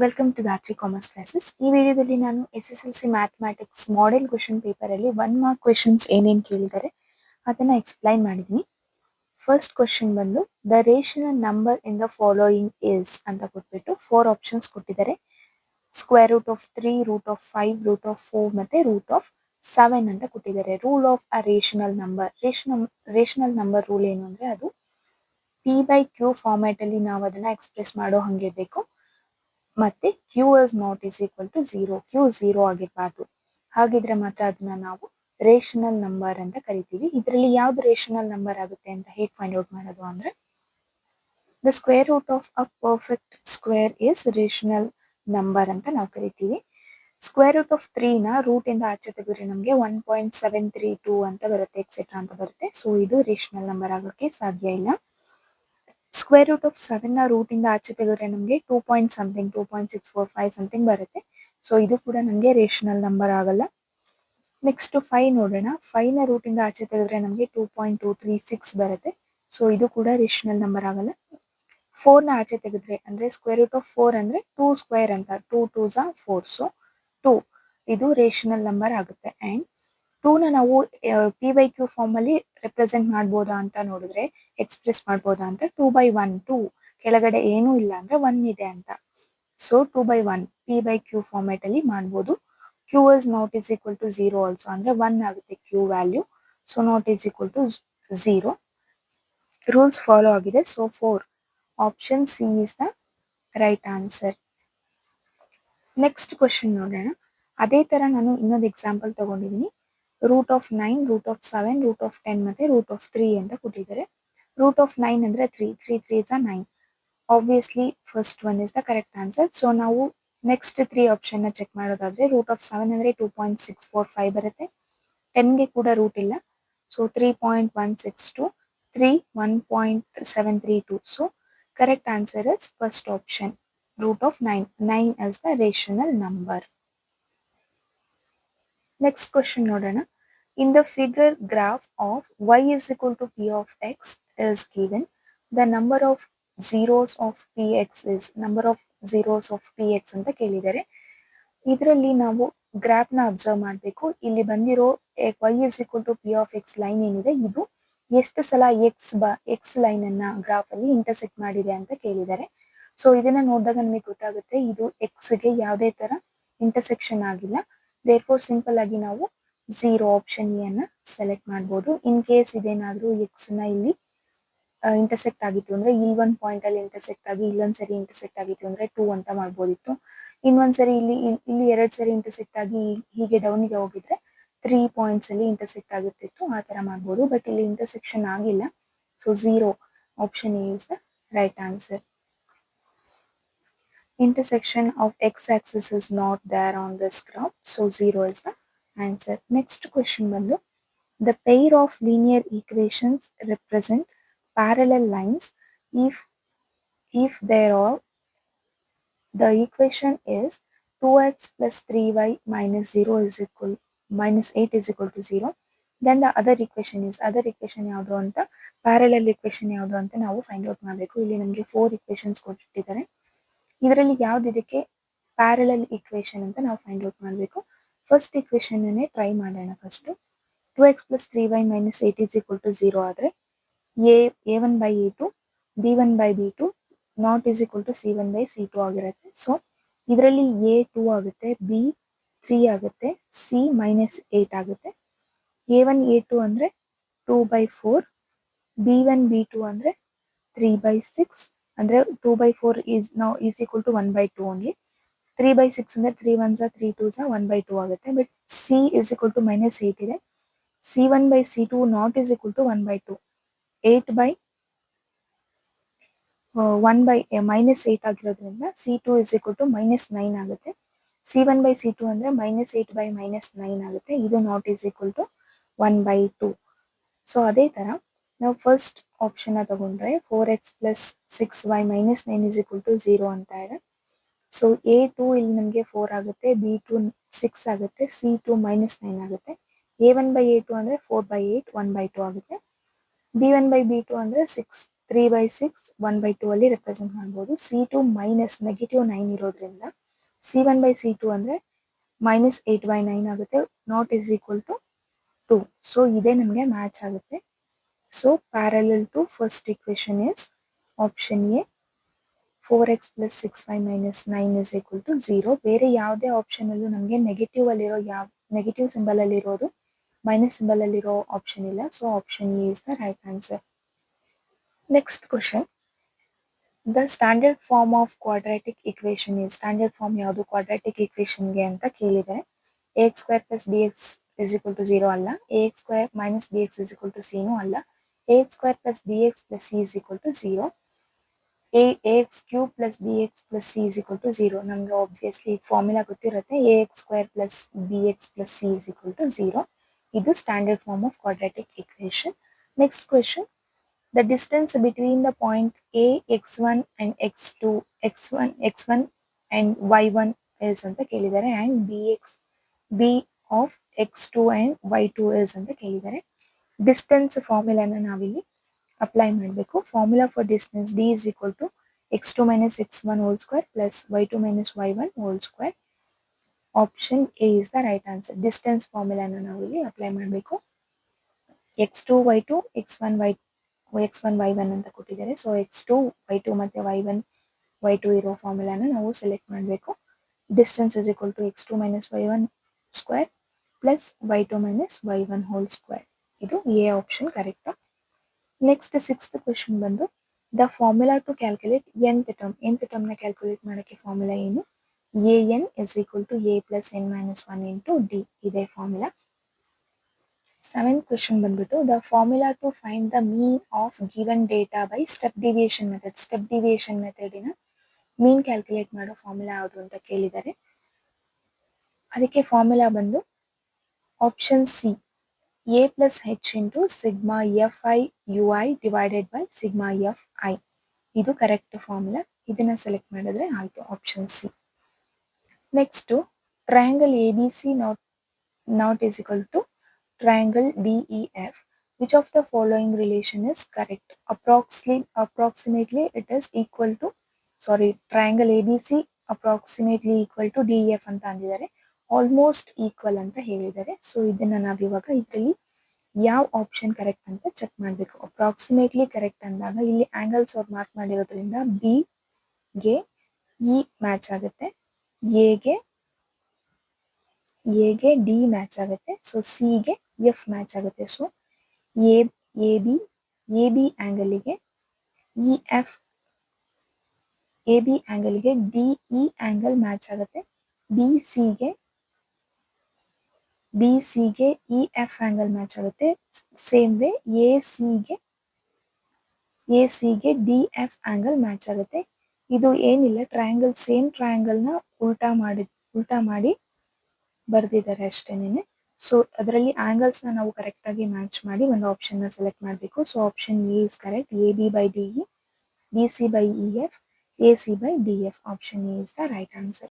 Welcome to Dhatri commerce classes. ಈ ವಿಡಿಯೋದಲ್ಲಿ ನಾನು SSLC ಮ್ಯಾಥಮ್ಯಾಟಿಕ್ಸ್ ಮಾಡೆಲ್ ಕ್ವೆಶನ್ ಪೇಪರಲ್ಲಿ 1 ಮಾರ್ಕ್ ಕ್ವೆಶನ್ಸ್ ಏನೇನು ಕೇಳಿದ್ದಾರೆ ಅದನ್ನು ಎಕ್ಸ್ಪ್ಲೈನ್ ಮಾಡಿದ್ದೀನಿ. ಫಸ್ಟ್ ಕ್ವೆಶನ್ ಬಂದು the rational number in the following is ಅಂತ ಕೊಟ್ಬಿಟ್ಟು 4 ಆಪ್ಷನ್ಸ್ ಕೊಟ್ಟಿದ್ದಾರೆ. Square root of 3, root of 5, root of 4 ಮತ್ತೆ ರೂಟ್ ಆಫ್ 7 ಅಂತ ಕೊಟ್ಟಿದ್ದಾರೆ. Rule of a rational number. Rational number rule ಏನು ಅಂದರೆ ಅದು P/Q ಫಾರ್ಮ್ಯಾಟಲ್ಲಿ ನಾವು ಅದನ್ನು ಎಕ್ಸ್ಪ್ರೆಸ್ ಮಾಡೋ ಹಾಗೆ ಬೇಕು. ಮತ್ತೆ Q is not is equal to 0. Q 0 ಆಗಿರಬಾರ್ದು. ಹಾಗಿದ್ರೆ ಮಾತ್ರ ಅದನ್ನ ನಾವು ರೇಷನಲ್ ನಂಬರ್ ಅಂತ ಕರಿತೀವಿ. ಇದರಲ್ಲಿ ಯಾವ್ದು ರೇಷನಲ್ ನಂಬರ್ ಆಗುತ್ತೆ ಅಂತ ಹೇಗೆ ಫೈಂಡ್ ಔಟ್ ಮಾಡೋದು ಅಂದ್ರೆ the square root of a perfect square is rational number ಅಂತ ನಾವು ಕರಿತೀವಿ. ಸ್ಕ್ವೇರ್ ರೂಟ್ ಆಫ್ 3 ನ ರೂಟ್ ಇಂದ ಆಚೆ ತೆಗೆದ್ರೆ ನಮಗೆ 1.732 ಅಂತ ಬರುತ್ತೆ, ಎಕ್ಸೆಟ್ರಾ ಅಂತ ಬರುತ್ತೆ. ಸೊ ಇದು ರೇಷನಲ್ ನಂಬರ್ ಆಗೋಕ್ಕೆ ಸಾಧ್ಯ ಇಲ್ಲ. ಸ್ಕ್ವೇರ್ ರೂಟ್ ಆಫ್ 7 ನ ರೂಟ್ ಇಂದ ಆಚೆ ತೆಗೆದ್ರೆ ನಮಗೆ 2.645 ಸಮಥಿಂಗ್ ಬರುತ್ತೆ. ಸೊ ಇದು ಕೂಡ ನಮಗೆ ರೇಷನಲ್ ನಂಬರ್ ಆಗಲ್ಲ. ನೆಕ್ಸ್ಟ್ 5 ನೋಡೋಣ. 5 ನ ರೂಟ್ ಇಂದ ಆಚೆ ತೆಗೆದ್ರೆ ನಮಗೆ 2.236 ಬರುತ್ತೆ. ಸೊ ಇದು ಕೂಡ ರೇಷನಲ್ ನಂಬರ್ ಆಗಲ್ಲ. 4 ನ ಆಚೆ ತೆಗೆದ್ರೆ ಅಂದ್ರೆ ಸ್ಕ್ವೇರ್ ರೂಟ್ ಆಫ್ 4 ಅಂದ್ರೆ 2 ಸ್ಕ್ವೇರ್ ಅಂತ, 2 2s are 4. ಸೊ 2 ಇದು ರೇಷನಲ್ ನಂಬರ್ ಆಗುತ್ತೆ. ಅಂಡ್ 2 ನ ನಾವು P/Q ಫಾರ್ಮ್ ಅಲ್ಲಿ ರೆಪ್ರೆಸೆಂಟ್ ಮಾಡ್ಬೋದಾ ಅಂತ ನೋಡಿದ್ರೆ, ಎಕ್ಸ್ಪ್ರೆಸ್ ಮಾಡ್ಬೋದಾ ಅಂತ 2/1. 2 ಕೆಳಗಡೆ ಏನೂ ಇಲ್ಲ ಅಂದ್ರೆ 1 ಇದೆ ಅಂತ. ಸೊ 2/1 P/Q ಫಾರ್ಮ್ಯಾಟ್ ಅಲ್ಲಿ ಮಾಡ್ಬೋದು. Q is not is equal to 0 also ಅಂದ್ರೆ 1 ಆಗುತ್ತೆ Q value. So not is equal to 0. Rules follow ಆಗಿದೆ. So 4 option C is the right answer. Next question ನೋಡೋಣ. ಅದೇ ತರ ನಾನು ಇನ್ನೊಂದು ಎಕ್ಸಾಂಪಲ್ ತಗೊಂಡಿದ್ದೀನಿ. Root of 9, root of 7, root of 10 ಮತ್ತೆ ರೂಟ್ ಆಫ್ 3 ಅಂತ ಕೊಟ್ಟಿದ್ದಾರೆ. ರೂಟ್ ಆಫ್ 9 ಅಂದ್ರೆ 3 3 is 9. Obviously first one is the correct answer. So ನಾವು ನೆಕ್ಸ್ಟ್ 3 ಆಪ್ಷನ್ ನ ಚೆಕ್ ಮಾಡೋದಾದ್ರೆ ರೂಟ್ ಆಫ್ 7 ಅಂದ್ರೆ 2.645 ಬರುತ್ತೆ. 10ಗೆ ಕೂಡ ರೂಟ್ ಇಲ್ಲ. So 3.162, 3 1.732. So correct answer is first option, root of 9. 9 is the rational number. Next question ನೋಡೋಣ. In the figure graph of y is equal to p of x is given. The number of zeros of px is number of zeros of px ಅಂತ ಕೇಳಿದ್ದಾರೆ. ಇದರಲ್ಲಿ ನಾವು graph ನ observe ಮಾಡಬೇಕು. ಇಲ್ಲಿ ಬಂದಿರೋ y is equal to p of x line ಏನಿದೆ ಇದು ಎಷ್ಟು ಸಲ ಎಕ್ಸ್ ಲೈನ್ ಅನ್ನ ಗ್ರಾಫ್ ಅಲ್ಲಿ ಇಂಟರ್ಸೆಕ್ಟ್ ಮಾಡಿದೆ ಅಂತ ಕೇಳಿದ್ದಾರೆ. ಸೊ ಇದನ್ನ ನೋಡಿದಾಗ ನಮಗೆ ಗೊತ್ತಾಗುತ್ತೆ ಇದು ಎಕ್ಸ್ ಗೆ ಯಾವುದೇ ತರ ಇಂಟರ್ಸೆಕ್ಷನ್ ಆಗಿಲ್ಲ. ದೇರ್ಫೋರ್ ಸಿಂಪಲ್ ಆಗಿ ನಾವು 0 ಆಪ್ಷನ್ ಎ ಅನ್ನ ಸೆಲೆಕ್ಟ್ ಮಾಡಬಹುದು. ಇನ್ ಕೇಸ್ ಇದೇನಾದ್ರೂ ಎಕ್ಸ್ ನ ಇಲ್ಲಿ ಇಂಟರ್ಸೆಕ್ಟ್ ಆಗಿತ್ತು ಅಂದ್ರೆ ಇಲ್ಲಿ ಒಂದು ಪಾಯಿಂಟ್ ಅಲ್ಲಿ ಇಂಟರ್ಸೆಕ್ಟ್ ಆಗಿ ಇಲ್ಲೊಂದ್ಸರಿ ಇಂಟರ್ಸೆಕ್ಟ್ ಆಗಿತ್ತು ಅಂದ್ರೆ 2 ಅಂತ ಮಾಡ್ಬೋದಿತ್ತು. ಇನ್ನೊಂದ್ಸರಿ ಇಲ್ಲಿ 2 ಸರಿ ಇಂಟರ್ಸೆಕ್ಟ್ ಆಗಿ ಹೀಗೆ ಡೌನ್ ಗೆ ಹೋಗಿದ್ರೆ 3 ಪಾಯಿಂಟ್ಸ್ ಅಲ್ಲಿ ಇಂಟರ್ಸೆಕ್ಟ್ ಆಗುತ್ತಿತ್ತು, ಆ ತರ ಮಾಡ್ಬೋದು. ಬಟ್ ಇಲ್ಲಿ ಇಂಟರ್ಸೆಕ್ಷನ್ ಆಗಿಲ್ಲ. So 0 option A is the right answer. Intersection of x-axis is not there on this graph, so 0 is the answer. Next question ಬಂದು the pair of linear equations represent parallel lines if there are the equation is 2x plus 3y minus 0 is equal minus 8 is equal to 0. Then the other equation ಯಾವುದು ಅಂತ, parallel equation ಯಾವುದು ಅಂತ ನಾವು find out ಮಾಡಬೇಕು. ಇಲ್ಲಿ ನಮಗೆ 4 equations ಕೊಟ್ಟಿದ್ದಾರೆ. ಇದರಲ್ಲಿ ಯಾವ್ದು ಇದಕ್ಕೆ ಪ್ಯಾರಲಲ್ ಇಕ್ವೇಶನ್ ಅಂತ ನಾವು ಫೈಂಡ್ ಔಟ್ ಮಾಡಬೇಕು. ಫಸ್ಟ್ ಇಕ್ವೇಶನ್ ಅನ್ನೇ ಟ್ರೈ ಮಾಡೋಣ. First 2x plus 3y minus 8 is equal to 0 ಆದ್ರೆ a1 by a2 b1 by b2 not is equal to c1 by c2 ಆಗಿರುತ್ತೆ. ಸೊ ಇದರಲ್ಲಿ a2 ಆಗುತ್ತೆ, b3 ಆಗುತ್ತೆ, c minus 8 ಆಗುತ್ತೆ. a1 a2 ಅಂದ್ರೆ 2 by 4, b1 b2 ಅಂದ್ರೆ 3 by 6 ಅಂದ್ರೆ 2 by 4 is now is equal to 1 by 2 only. 3 by 6 ಅಂದ್ರೆ 3 1s are 3 2s are 1 by 2 ಆಗುತ್ತೆ. But c is equal to minus 8 ಇದೆ. c1 by c2 not is equal to 1 by 2. 8 by 1 by minus 8 ಆಗಿರೋದ್ರಿಂದ c2 is equal to minus 9 ಆಗುತ್ತೆ. c1 by c2 ಅಂದ್ರೆ minus 8 by minus 9 ಆಗುತ್ತೆ. ಇದು not is equal to 1 by 2. So ಅದೇ ತರ ನಾವು first option ತಗೊಂಡ್ರೆ 4x plus 6y minus 9 is equal to 0 ಅಂತ ಇದೆ. ಸೊ a2 ಇಲ್ಲಿ ನಮಗೆ 4 ಆಗುತ್ತೆ, b2 6 ಆಗುತ್ತೆ, c2 minus 9 ಆಗುತ್ತೆ. a1 by a2 ಅಂದ್ರೆ 4 by 8 1 by 2 ಆಗುತ್ತೆ. b1 by b2 ಅಂದ್ರೆ 6 3/6 1/2 ಅಲ್ಲಿ ರೆಪ್ರೆಸೆಂಟ್ ಮಾಡ್ಬೋದು. C2 ಮೈನಸ್ -9 ಇರೋದ್ರಿಂದ C1/C2 ಅಂದರೆ -8/9 ಆಗುತ್ತೆ. Not is equal to 2. So ಇದೇ ನಮಗೆ ಮ್ಯಾಚ್ ಆಗುತ್ತೆ. So parallel to first equation is option A 4x plus 6y minus 9 is equal to 0. ಬೇರೆ ಯಾವುದೇ ಆಪ್ಷನ್ ಅಲ್ಲೂ ನಮಗೆ ನೆಗೆಟಿವ್ ಸಿಂಬಲ್ ಅಲ್ಲಿ ಇರೋದು ಮೈನಸ್ ಸಿಂಬಲ್ ಅಲ್ಲಿರೋ ಆಪ್ಷನ್ ಇಲ್ಲ. So option A is the right answer. Next question, the standard form of quadratic equation is. Standard form ಯಾವುದು quadratic ಇಕ್ವೇಶನ್ಗೆ ಅಂತ ಕೇಳಿದರೆ ax² plus bx is equal to 0 ಅಲ್ಲ, ax² minus bx is equal to c ಅಲ್ಲ, ax² plus bx plus c is equal to 0, ax³ plus bx plus c is equal to 0. ನಮಗೆ obviously formula ಗೊತ್ತಿರುತ್ತೆ, ax² plus bx plus c is equal to 0. ಇದು standard form of quadratic equation. Next question, the distance between the point a x1 and x1 and y1 is ಅಂತ ಕೇಳಿದ್ದಾರೆ, and b of x2 and y2 is ಅಂತ ಕೇಳಿದ್ದಾರೆ. Distance ಫಾರ್ಮುಲಾನ ನಾವಿಲ್ಲಿ apply ಮಾಡಬೇಕು. Formula for distance d is equal to x2 minus x1 whole square plus y2 minus y1 whole square. Option A is the right answer. Distance ಫಾರ್ಮುಲಾನ ನಾವಿಲ್ಲಿ apply ಮಾಡಬೇಕು. x2 y2 x1 y1 ಅಂತ ಕೊಟ್ಟಿದ್ದಾರೆ. So x2 y2 ಮತ್ತೆ y1 y2 ಇರೋ ಫಾರ್ಮುಲಾನ ನಾವು select ಮಾಡಬೇಕು. Distance is equal to x2 minus y1 square plus y2 minus y1 whole square. ಇದು A option correct. Next sixth question ಬಂದು, the formula to calculate nth ಟರ್ಮ್ನ calculate ಮಾಡೋಕ್ಕೆ formula ಏನು? an is equal to a plus n minus 1 into d ಇದೆ formula. Seventh question ಬಂದ್ಬಿಟ್ಟು, the formula to find the mean of given data by step deviation method. Step deviation ಮೆಥಡಿನ mean calculate ಮಾಡೋ formula ಯಾವುದು ಅಂತ ಕೇಳಿದ್ದಾರೆ. ಅದಕ್ಕೆ formula ಬಂದು option C, a plus h into sigma fi ui divided by sigma fi. ಇದು correct formula. ಇದನ್ನ select ಮಾಡಿದ್ರೆ ಆಯಿತು, option C. Next, triangle A B C not is equal to triangle D E F. Which of the following relation is correct? Approximately it is equal to triangle A B C approximately equal to D E F ಅಂತ ಅಂದಿದ್ದಾರೆ, almost equal ಅಂತ ಹೇಳಿದ್ದಾರೆ. So ಇದನ್ನ ನಾವಿವಾಗ ಇದರಲ್ಲಿ ಯಾವ option correct ಅಂತ check ಮಾಡಬೇಕು. ಅಪ್ರಾಕ್ಸಿಮೇಟ್ಲಿ ಕರೆಕ್ಟ್ ಅಂದಾಗ ಇಲ್ಲಿ ಆಂಗಲ್ಸ್ ಅವ್ರು ಮಾರ್ಕ್ ಮಾಡಿರೋದ್ರಿಂದ ಬಿ ಗೆ ಇ ಮ್ಯಾಚ್ ಆಗುತ್ತೆ, ಎಗೆ ಡಿ ಮ್ಯಾಚ್ ಆಗುತ್ತೆ, ಸೊ ಸಿ ಗೆ ಎಫ್ ಮ್ಯಾಚ್ ಆಗುತ್ತೆ. ಸೊ ಎ ಬಿ ಆಂಗಲ್ಗೆ E F D E angle match ಆಗುತ್ತೆ. ಬಿ ಸಿ ಗೆ ಇ ಎಫ್ ಆಂಗಲ್ ಮ್ಯಾಚ್ ಆಗುತ್ತೆ. ಸೇಮ್ ವೇ ಎ ಸಿ ಗೆ ಡಿ ಎಫ್ ಆಂಗಲ್ ಮ್ಯಾಚ್ ಆಗುತ್ತೆ. ಇದು ಏನಿಲ್ಲ, ಸೇಮ್ ಟ್ರಯಾಂಗಲ್ನ ಉಲ್ಟಾ ಮಾಡಿ ಬರ್ದಿದ್ದಾರೆ ಅಷ್ಟೇನೆ. ಸೊ ಅದರಲ್ಲಿ ಆಂಗಲ್ಸ್ನ ನಾವು ಕರೆಕ್ಟಾಗಿ ಮ್ಯಾಚ್ ಮಾಡಿ ಒಂದು ಆಪ್ಷನ್ನ ಸೆಲೆಕ್ಟ್ ಮಾಡಬೇಕು. So option A is correct. A B by D E, B C by E F, A C by D F. Option A is the right answer.